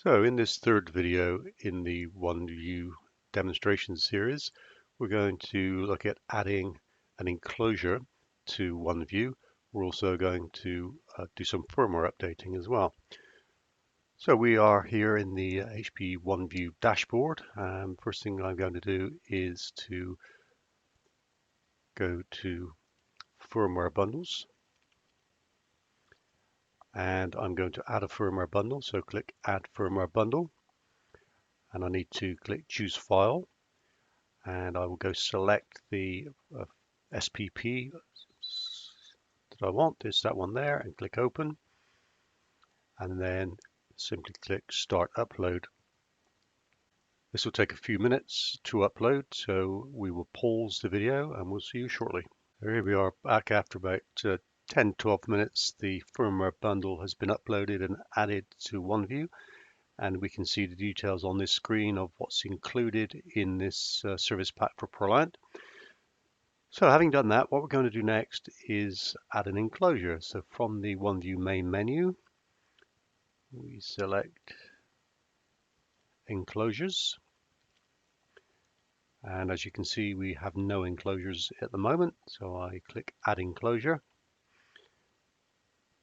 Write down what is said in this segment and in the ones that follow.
So in this third video in the OneView demonstration series, we're going to look at adding an enclosure to OneView. We're also going to do some firmware updating as well. So we are here in the HPE OneView dashboard. First thing I'm going to do is to go to Firmware Bundles. And I'm going to add a firmware bundle. So click Add Firmware Bundle. And I need to click Choose File. And I will go select the SPP that I want. There's that one there, and click Open. And then simply click Start Upload. This will take a few minutes to upload, so we will pause the video and we'll see you shortly. Here we are back after about 10-12 minutes. The firmware bundle has been uploaded and added to OneView, and we can see the details on this screen of what's included in this service pack for ProLiant. So having done that, what we're going to do next is add an enclosure. So from the OneView main menu, we select Enclosures. And as you can see, we have no enclosures at the moment. So I click Add Enclosure.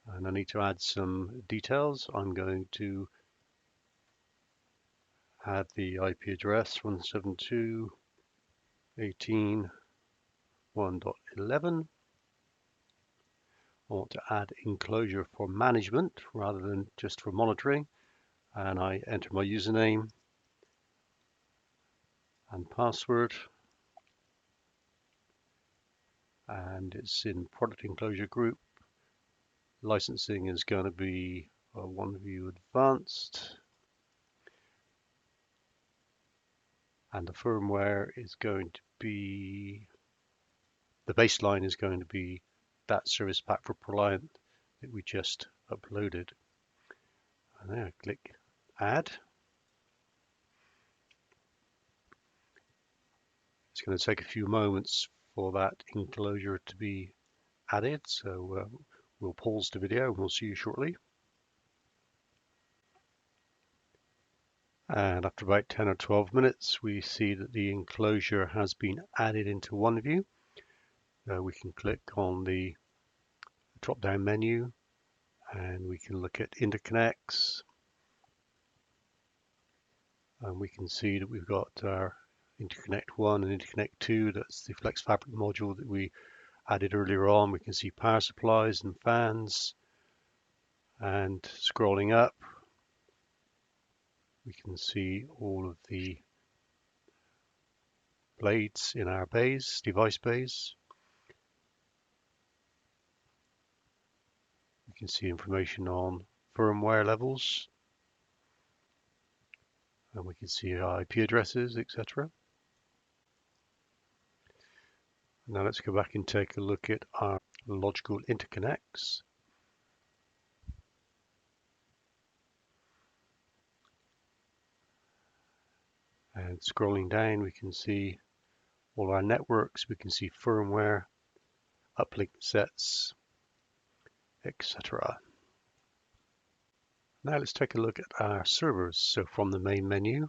And I need to add some details. I'm going to add the IP address 172.18.1.11. I want to add enclosure for management rather than just for monitoring. And I enter my username and password. And it's in product enclosure group. Licensing is going to be OneView Advanced. And the firmware is going to be, the baseline is going to be that service pack for ProLiant that we just uploaded. And there, click Add. It's going to take a few moments for that enclosure to be added, so we'll pause the video and we'll see you shortly. And after about 10 or 12 minutes, we see that the enclosure has been added into OneView. We can click on the drop-down menu and we can look at interconnects. And we can see that we've got our interconnect 1 and interconnect 2. That's the Flex Fabric module that we added earlier on. We can see power supplies and fans. And scrolling up, we can see all of the blades in our bays, device bays. We can see information on firmware levels. And we can see our IP addresses, etc. Now let's go back and take a look at our logical interconnects. And scrolling down, we can see all our networks. We can see firmware, uplink sets, etc. Now let's take a look at our servers. So from the main menu,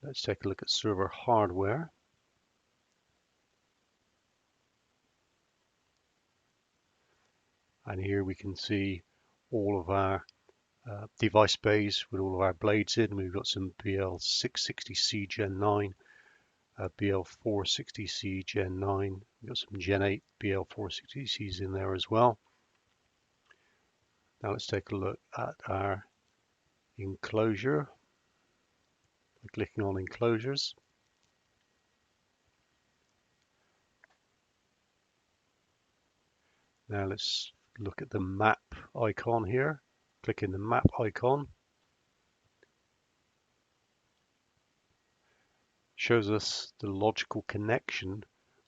let's take a look at server hardware. And here we can see all of our device bays with all of our blades in. We've got some BL660C Gen 9, BL460C Gen 9. We've got some Gen 8 BL460Cs in there as well. Now let's take a look at our enclosure by clicking on Enclosures. Now let's look at the map icon here. Click in the map icon. Shows us the logical connection,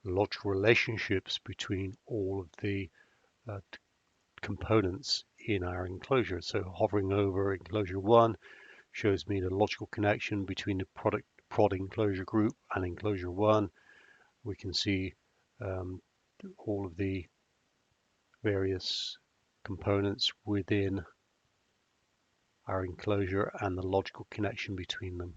logical relationships between all of the components in our enclosure. So hovering over enclosure 1 shows me the logical connection between the prod enclosure group and enclosure 1. We can see all of the various components within our enclosure and the logical connection between them.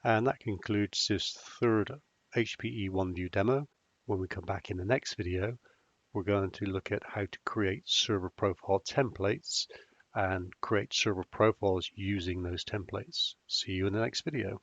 And that concludes this third HPE OneView demo. When we come back in the next video, we're going to look at how to create server profile templates and create server profiles using those templates. See you in the next video.